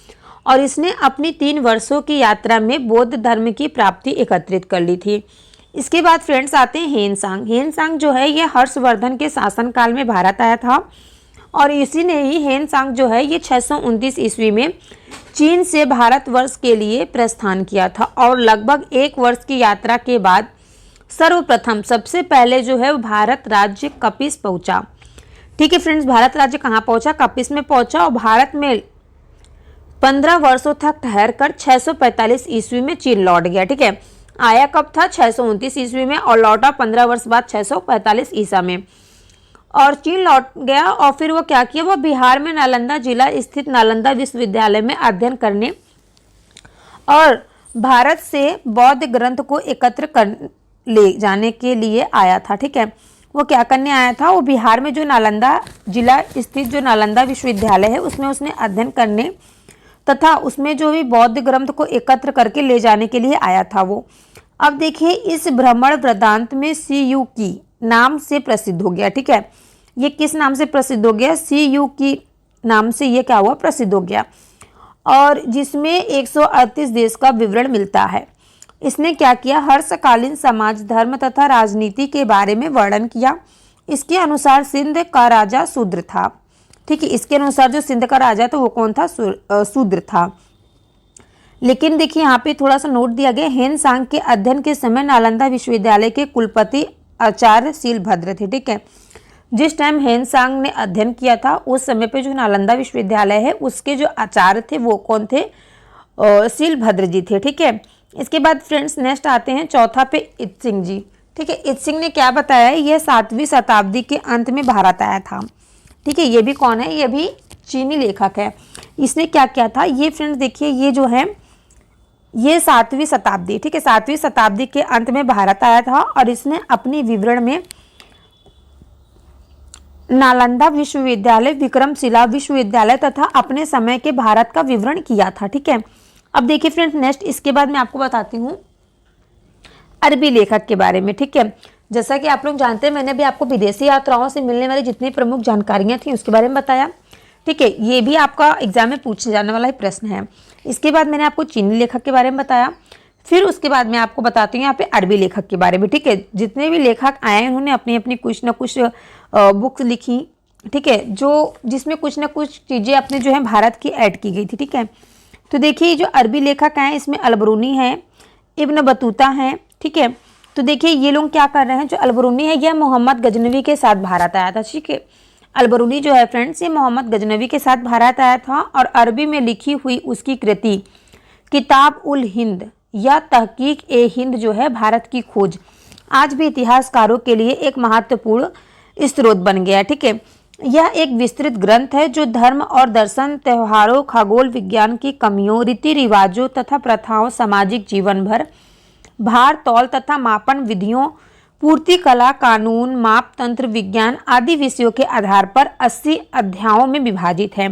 [SPEAKER 1] और इसने अपनी 3 वर्षों की यात्रा में बौद्ध धर्म की प्राप्ति एकत्रित कर ली थी। इसके बाद फ्रेंड्स आते हैं हेनसांग। हेनसांग जो है ये हर्षवर्धन के शासनकाल में भारत आया था और इसी ने ही हेनसांग जो है ये 629 ईस्वी में चीन से भारतवर्ष के लिए प्रस्थान किया था और लगभग 1 वर्ष की यात्रा के बाद सर्वप्रथम सबसे पहले जो है वो भारत राज्य कपिस पहुंचा। ठीक है फ्रेंड्स, भारत राज्य कहाँ पहुंचा? कपिस में पहुंचा और भारत में 15 वर्षों तक ठहर कर 645 ईस्वी में चीन लौट गया। ठीक है, आया कब था? 629 ईस्वी में और लौटा 15 वर्ष बाद 645 ईसा में। और चीन लौट गया और फिर वो क्या किया? वो बिहार में नालंदा जिला स्थित नालंदा विश्वविद्यालय में अध्ययन करने और भारत से बौद्ध ग्रंथ को एकत्र कर ले जाने के लिए आया था। ठीक है, वो क्या करने आया था? वो बिहार में जो नालंदा जिला स्थित जो नालंदा विश्वविद्यालय है उसमें उसने अध्ययन करने तथा उसमें जो भी बौद्ध ग्रंथ को एकत्र करके ले जाने के लिए आया था वो। अब देखिए, इस भ्रमण वृत्तांत में सीयू की नाम से प्रसिद्ध हो गया। ठीक है, ये किस नाम से प्रसिद्ध हो गया? सीयू की नाम से ये क्या हुआ? प्रसिद्ध हो गया। और जिसमें 138 देश का विवरण मिलता है। इसने क्या किया? हर्षकालीन समाज, धर्म तथा राजनीति के बारे में वर्णन किया। इसके अनुसार सिंध का राजा शूद्र था। ठीक है, इसके अनुसार जो सिंध का राजा था वो कौन था? शूद्र था। लेकिन देखिए यहाँ पे थोड़ा सा नोट दिया गया, हेन सांग के अध्ययन के समय नालंदा विश्वविद्यालय के कुलपति आचार्य शीलभद्र थे। ठीक है, जिस टाइम हेन सांग ने अध्ययन किया था उस समय पे जो नालंदा विश्वविद्यालय है उसके जो आचार्य थे वो कौन थे? शीलभद्र जी थे। ठीक है, इसके बाद फ्रेंड्स नेक्स्ट आते हैं चौथा पे इत्सिंग जी। ठीक है, इत्सिंग ने क्या बताया? यह 7वीं शताब्दी के अंत में भारत आया था। ठीक है, ये भी कौन है? ये भी चीनी लेखक है। इसने क्या किया था? ये फ्रेंड्स देखिए, ये जो है ये 7वीं शताब्दी, ठीक है, 7वीं शताब्दी के अंत में भारत आया था और इसने अपने विवरण में नालंदा विश्वविद्यालय, विक्रमशिला विश्वविद्यालय तथा अपने समय के भारत का विवरण किया था। ठीक है, अब देखिए फ्रेंड्स नेक्स्ट इसके बाद मैं आपको बताती हूँ अरबी लेखक के बारे में। ठीक है, जैसा कि आप लोग जानते हैं मैंने भी आपको विदेशी यात्राओं से मिलने वाली जितनी प्रमुख जानकारियाँ थी उसके बारे में बताया। ठीक है, ये भी आपका एग्जाम में पूछे जाने वाला ही प्रश्न है। इसके बाद मैंने आपको चीनी लेखक के बारे में बताया, फिर उसके बाद मैं आपको बताती हूँ यहाँ पे अरबी लेखक के बारे में। ठीक है, जितने भी लेखक आए उन्होंने अपनी अपनी कुछ ना कुछ बुक्स लिखी। ठीक है, जो जिसमें कुछ ना कुछ चीज़ें अपने जो है भारत की ऐड की गई थी। ठीक है, तो देखिए जो अरबी लेखक हैं इसमें अलबरूनी है, इब्न बतूता हैं। ठीक है, तो देखिए ये लोग क्या कर रहे हैं? जो अलबरूनी है यह मोहम्मद गजनवी के साथ भारत आया था। ठीक है, अलबरूनी जो है फ्रेंड्स ये मोहम्मद गजनवी के साथ भारत आया था और अरबी में लिखी हुई उसकी कृति किताब उल हिंद या तहकीक ए हिंद जो है भारत की खोज आज भी इतिहासकारों के लिए एक महत्वपूर्ण स्रोत बन गया। ठीक है, यह एक विस्तृत ग्रंथ है जो धर्म और दर्शन, त्योहारों, खगोल विज्ञान की कमियों, रीति रिवाजों तथा प्रथाओं, सामाजिक जीवन भर, भार तौल तथा मापन विधियों, पूर्ति कला, कानून, माप तंत्र, विज्ञान आदि विषयों के आधार पर 80 अध्यायों में विभाजित है।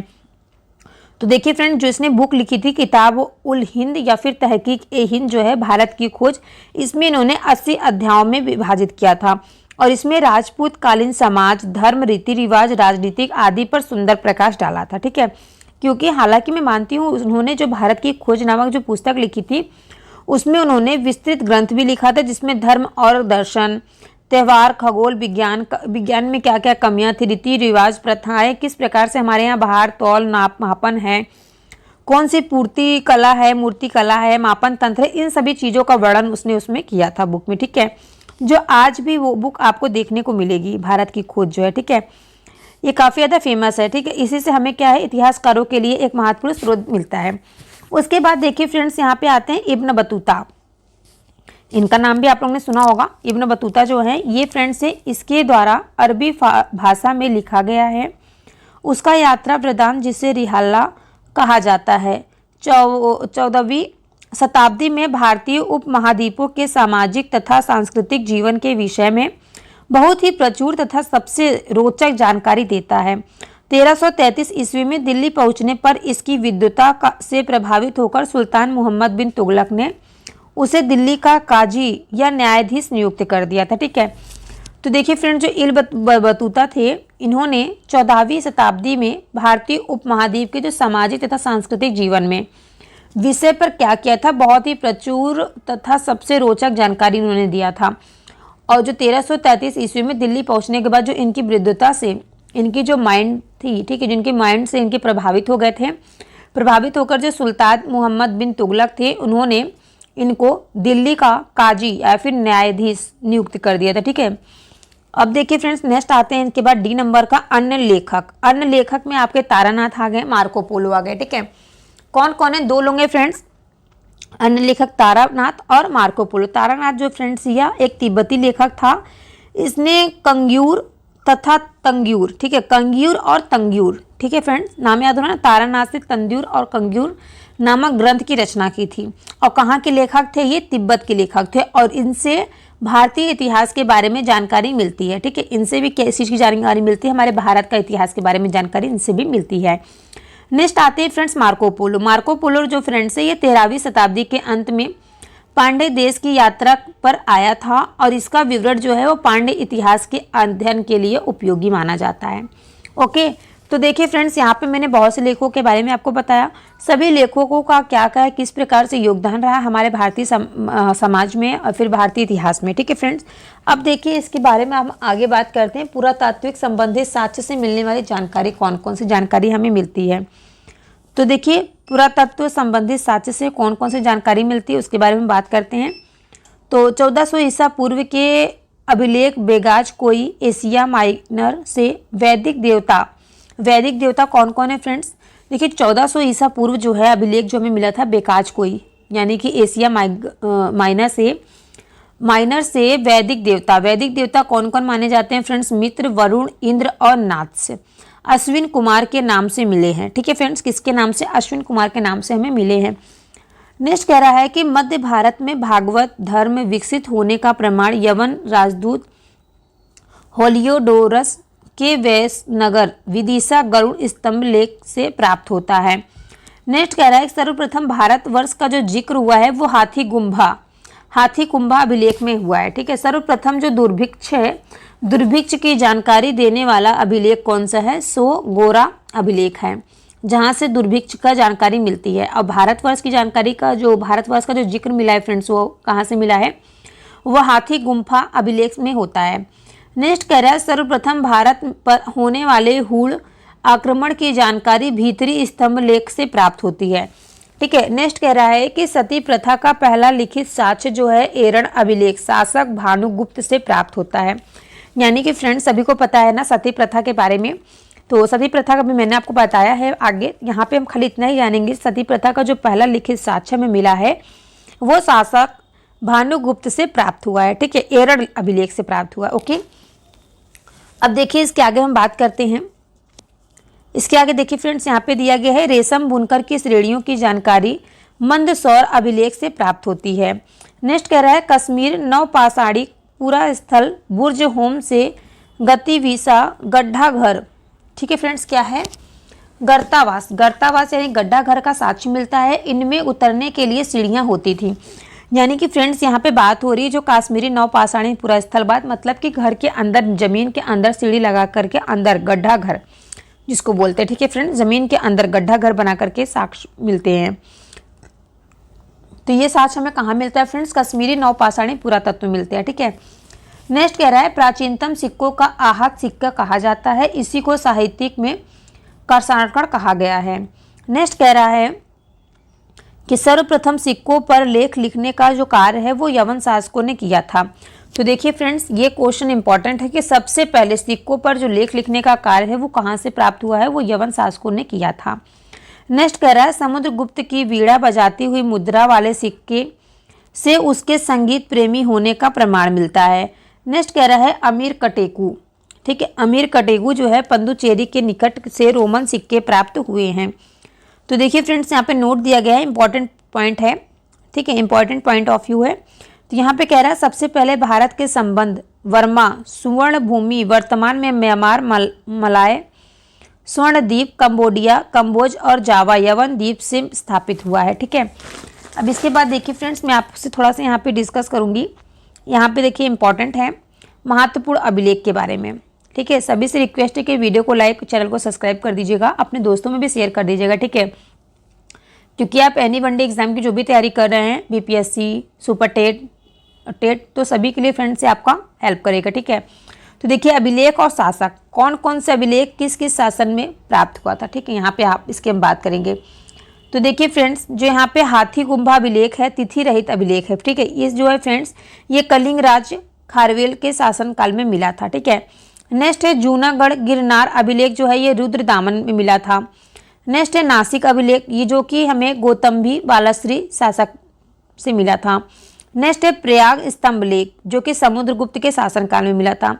[SPEAKER 1] तो देखिए फ्रेंड, जो इसने बुक लिखी थी किताब उल हिंद या फिर तहकीक ए हिंद जो है भारत की खोज, इसमें इन्होंने 80 अध्यायों में विभाजित किया था और इसमें राजपूत कालीन समाज, धर्म, रीति रिवाज, राजनीतिक आदि पर सुंदर प्रकाश डाला था। ठीक है, क्योंकि हालांकि मैं मानती हूँ उन्होंने जो भारत की खोज नामक जो पुस्तक लिखी थी उसमें उन्होंने विस्तृत ग्रंथ भी लिखा था जिसमें धर्म और दर्शन, त्यौहार, खगोल विज्ञान में क्या क्या कमियां थी, रीति रिवाज, प्रथाएं, किस प्रकार से हमारे यहाँ भार तौल नाप मापन है, कौन सी पूर्ति कला है, मूर्ति कला है, मापन तंत्र है, इन सभी चीज़ों का वर्णन उसने उसमें किया था बुक में। ठीक है, जो आज भी वो बुक आपको देखने को मिलेगी, भारत की खोज जो है। ठीक है, ये काफ़ी ज़्यादा फेमस है। ठीक है, इसी से हमें क्या है इतिहासकारों के लिए एक महत्वपूर्ण स्रोत मिलता है। उसके बाद देखिए फ्रेंड्स यहाँ पे आते हैं इब्न बतूता। इनका नाम भी आप लोगों ने सुना होगा। इब्न बतूता जो है ये फ्रेंड्स है इसके द्वारा अरबी भाषा में लिखा गया है। उसका यात्रा वृत्तांत जिसे रिहाल्ला कहा जाता है 14वीं शताब्दी में भारतीय उपमहाद्वीपों के सामाजिक तथा सांस्कृतिक जीवन के विषय में बहुत ही प्रचुर तथा सबसे रोचक जानकारी देता है। 1333 ईस्वी में दिल्ली पहुंचने पर इसकी विद्वता से प्रभावित होकर सुल्तान मोहम्मद बिन तुगलक ने उसे दिल्ली का काजी या न्यायाधीश नियुक्त कर दिया था। ठीक है, तो देखिए फ्रेंड जो इब्न बतूता थे इन्होंने 14वीं शताब्दी में भारतीय उपमहाद्वीप के जो सामाजिक तथा सांस्कृतिक जीवन में विषय पर क्या किया था, बहुत ही प्रचुर तथा सबसे रोचक जानकारी इन्होंने दिया था। और जो 1333 ईस्वी में दिल्ली पहुंचने के बाद जो इनकी विद्वता से इनकी जो माइंड थी, ठीक है, जिनके माइंड से इनके प्रभावित हो गए थे, प्रभावित होकर जो सुल्तान मोहम्मद बिन तुगलक थे उन्होंने इनको दिल्ली का काजी या फिर न्यायाधीश नियुक्त कर दिया था। ठीक है, अब देखिए फ्रेंड्स नेक्स्ट आते हैं इनके बाद डी नंबर का अन्य लेखक। अन्य लेखक में आपके तारानाथ आ गए, मार्को पोलो आ गए। ठीक है, कौन कौन है? दो लोग हैं फ्रेंड्स, अन्य लेखक तारानाथ और मार्को पोलो। तारानाथ जो फ्रेंड्स यह एक तिब्बती लेखक था। इसने कंग्यूर तथा तंग्यूर, ठीक है, कंग्यूर और तंग्यूर, ठीक है फ्रेंड्स, नाम याद होना, तारानाथ से तंद्यूर और कंग्यूर नामक ग्रंथ की रचना की थी। और कहाँ के लेखक थे? ये तिब्बत के लेखक थे और इनसे भारतीय इतिहास के बारे में जानकारी मिलती है। ठीक है, इनसे भी किस चीज़ की जानकारी मिलती है? हमारे भारत का इतिहास के बारे में जानकारी इनसे भी मिलती है। नेक्स्ट आते हैं friends Marco Polo. Marco Polo जो फ्रेंड्स है ये 13वीं शताब्दी के अंत में पांडे देश की यात्रा पर आया था और इसका विवरण जो है वो पांडे इतिहास के अध्ययन के लिए उपयोगी माना जाता है। ओके, तो देखिए फ्रेंड्स यहाँ पे मैंने बहुत से लेखकों के बारे में आपको बताया। सभी लेखकों का क्या क्या है, किस प्रकार से योगदान रहा हमारे भारतीय समाज में और फिर भारतीय इतिहास में। ठीक है फ्रेंड्स, अब देखिए इसके बारे में हम आगे बात करते हैं। पुरातात्विक संबंधित साक्ष्य से मिलने वाली जानकारी, कौन कौन सी जानकारी हमें मिलती है। तो देखिए पुरातत्व संबंधित साक्ष्य से कौन कौन सी जानकारी मिलती है उसके बारे में बात करते हैं। तो 1400 ईसा पूर्व के अभिलेख बेगाज कोई एशिया माइनर से वैदिक देवता कौन कौन है फ्रेंड्स? देखिए 1400 ईसा पूर्व जो है अभिलेख जो हमें मिला था बेकाज कोई, यानी कि एशिया माइनर से वैदिक देवता कौन कौन माने जाते हैं फ्रेंड्स? मित्र, वरुण, इंद्र और नात्स्य अश्विन कुमार के नाम से मिले हैं। ठीक है फ्रेंड्स, किसके नाम से? अश्विन कुमार के नाम से हमें मिले हैं। नेक्स्ट कह रहा है कि मध्य भारत में भागवत धर्म विकसित होने का प्रमाण यवन राजदूत होलियोडोरस के वैसनगर विदिशा गरुड़ स्तंभ लेख से प्राप्त होता है। नेक्स्ट कह रहा है सर्वप्रथम भारतवर्ष का जो जिक्र हुआ है वो हाथी कुंभा अभिलेख में हुआ है। ठीक है, सर्वप्रथम जो दुर्भिक्ष की जानकारी देने वाला अभिलेख कौन सा है? सो गोरा अभिलेख है, जहाँ से दुर्भिक्ष का जानकारी मिलती है। और भारतवर्ष का जो जिक्र मिला है फ्रेंड्स वो कहाँ से मिला है? वह हाथी गुम्फा अभिलेख में होता है। नेक्स्ट कह रहा है सर्वप्रथम भारत पर होने वाले हूण आक्रमण की जानकारी भीतरी स्तंभ लेख से प्राप्त होती है। ठीक है, नेक्स्ट कह रहा है कि सती प्रथा का पहला लिखित साक्ष्य जो है एरण अभिलेख शासक भानुगुप्त से प्राप्त होता है। यानी कि फ्रेंड्स सभी को पता है ना सती प्रथा के बारे में, तो सती प्रथा का भी मैंने आपको बताया है। आगे यहाँ पे हम खाली इतना ही जानेंगे, सती प्रथा का जो पहला लिखित साक्ष्य में मिला है वो शासक भानुगुप्त से प्राप्त हुआ है। ठीक है, एरण अभिलेख से प्राप्त हुआ। ओके, अब देखिए इसके आगे हम बात करते हैं। इसके आगे देखिए फ्रेंड्स यहाँ पे दिया गया है रेशम बुनकर की श्रेणियों की जानकारी मंदसौर अभिलेख से प्राप्त होती है। नेक्स्ट कह रहा है कश्मीर नवपाषाणी पूरा स्थल बुर्ज होम से गतिविसा गड्ढा घर। ठीक है फ्रेंड्स, क्या है? गर्तावास यानी गड्ढा घर का साक्ष्य मिलता है। इनमें उतरने के लिए सीढ़ियाँ होती थी। यानी कि फ्रेंड्स यहाँ पे बात हो रही है जो कश्मीरी नवपाषाणी पूरा स्थल बात, मतलब कि घर के अंदर जमीन के अंदर सीढ़ी लगा करके अंदर गड्ढा घर जिसको बोलते हैं। ठीक है फ्रेंड्स, जमीन के अंदर गड्ढा घर बना करके साक्ष्य मिलते हैं। तो ये साक्ष्य हमें कहाँ मिलता है फ्रेंड्स? कश्मीरी नवपाषाणी पुरातत्व मिलते हैं। ठीक है, नेक्स्ट कह रहा है प्राचीनतम सिक्कों का आहत सिक्का कहा जाता है, इसी को साहित्यिक में कर्षाकण कहा गया है। नेक्स्ट कह रहा है कि सर्वप्रथम सिक्कों पर लेख लिखने का जो कार्य है वो यवन शासकों ने किया था। तो देखिए फ्रेंड्स ये क्वेश्चन इंपॉर्टेंट है कि सबसे पहले सिक्कों पर जो लेख लिखने का कार्य है वो कहाँ से प्राप्त हुआ है? वो यवन शासकों ने किया था। नेक्स्ट कह रहा है समुद्रगुप्त की वीणा बजाती हुई मुद्रा वाले सिक्के से उसके संगीत प्रेमी होने का प्रमाण मिलता है। नेक्स्ट कह रहा है अमीर कटेकू। ठीक है, अमीर कटेकू जो है पंदुचेरी के निकट से रोमन सिक्के प्राप्त हुए हैं। तो देखिए फ्रेंड्स यहाँ पे नोट दिया गया है, इंपॉर्टेंट पॉइंट है। ठीक है, इंपॉर्टेंट पॉइंट ऑफ व्यू है। तो यहाँ पे कह रहा है सबसे पहले भारत के संबंध वर्मा सुवर्ण भूमि वर्तमान में म्यांमार मलाय स्वर्णद्वीप कंबोज और जावा यवन द्वीप से स्थापित हुआ है। ठीक है, अब इसके बाद देखिए फ्रेंड्स मैं आपसे थोड़ा सा यहाँ पे डिस्कस करूँगी। यहाँ पे देखिए इंपॉर्टेंट है महत्वपूर्ण अभिलेख के बारे में। ठीक है, सभी से रिक्वेस्ट है कि वीडियो को लाइक, चैनल को सब्सक्राइब कर दीजिएगा, अपने दोस्तों में भी शेयर कर दीजिएगा। ठीक है, क्योंकि आप एनी वनडे एग्जाम की जो भी तैयारी कर रहे हैं बीपीएससी, सुपर टेट, तो सभी के लिए फ्रेंड्स से आपका हेल्प करेगा। ठीक है, तो देखिए अभिलेख और शासक, कौन कौन से अभिलेख किस किस शासन में प्राप्त हुआ था। ठीक है, यहाँ पे आप इसकी हम बात करेंगे। तो देखिए फ्रेंड्स, जो यहाँ पे हाथी गुम्बा अभिलेख है, तिथि रहित अभिलेख है, ठीक है। ये जो है फ्रेंड्स, ये कलिंग राज खारवेल के शासनकाल में मिला था, ठीक है। नेक्स्ट है जूनागढ़ गिरनार अभिलेख, जो है ये रुद्रदामन में मिला था। नेक्स्ट है नासिक अभिलेख, ये जो कि हमें गौतम्भी बालाश्री शासक से मिला था। नेक्स्ट है प्रयाग स्तंभ लेख, जो कि समुद्रगुप्त के शासनकाल में मिला था।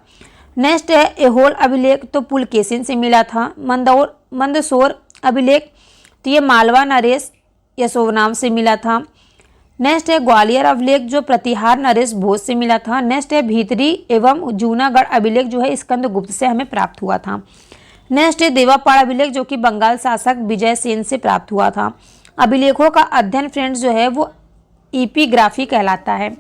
[SPEAKER 1] नेक्स्ट है एहोल अभिलेख, तो पुलकेशिन से मिला था। मंदसौर अभिलेख, तो ये मालवा नरेश यशोवनाम से मिला था। नेक्स्ट है ग्वालियर अभिलेख, जो प्रतिहार नरेश भोज से मिला था। नेक्स्ट है भीतरी एवं जूनागढ़ अभिलेख, जो है स्कंदगुप्त से हमें प्राप्त हुआ था। नेक्स्ट है देवापाड़ अभिलेख, जो कि बंगाल शासक विजय सेन से प्राप्त हुआ था। अभिलेखों का अध्ययन फ्रेंड्स जो है वो एपिग्राफी कहलाता है।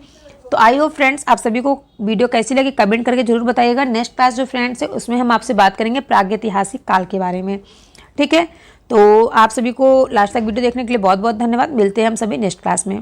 [SPEAKER 1] तो आई होप फ्रेंड्स आप सभी को वीडियो कैसी लगी कमेंट करके जरूर बताइएगा। नेक्स्ट क्लास जो फ्रेंड्स है उसमें हम आपसे बात करेंगे प्रागैतिहासिक काल के बारे में, ठीक है। तो आप सभी को लास्ट तक वीडियो देखने के लिए बहुत बहुत धन्यवाद। मिलते हैं हम सभी नेक्स्ट क्लास में।